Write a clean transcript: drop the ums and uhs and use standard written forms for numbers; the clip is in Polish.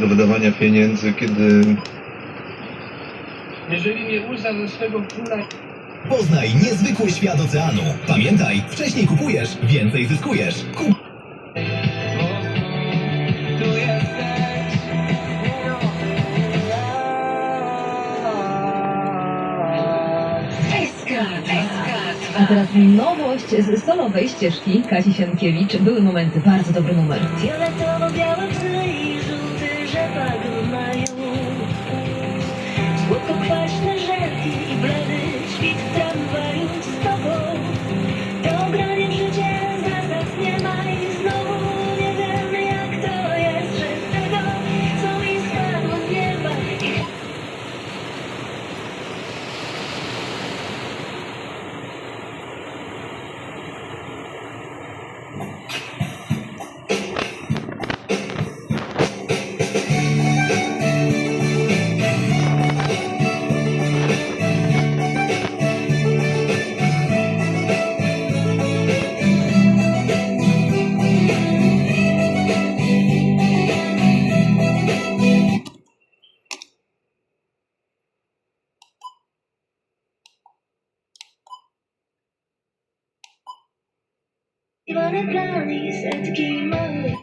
do wydawania pieniędzy, kiedy... Jeżeli nie uzna ze swego króla... Poznaj niezwykły świat oceanu. Pamiętaj, wcześniej kupujesz, więcej zyskujesz. A teraz nowość z solowej ścieżki Kasi Sienkiewicz. Były momenty, bardzo dobry numer. Fioletowo-białe bzy i żółty rzepak mają. Słodko-kwaśne rzeki i blady świt w tramwaju z tobą. To granie w życie zasad nie ma i znowu nie wiem jak to jest, że z tego co mi spadło z nieba. Plany, setki małych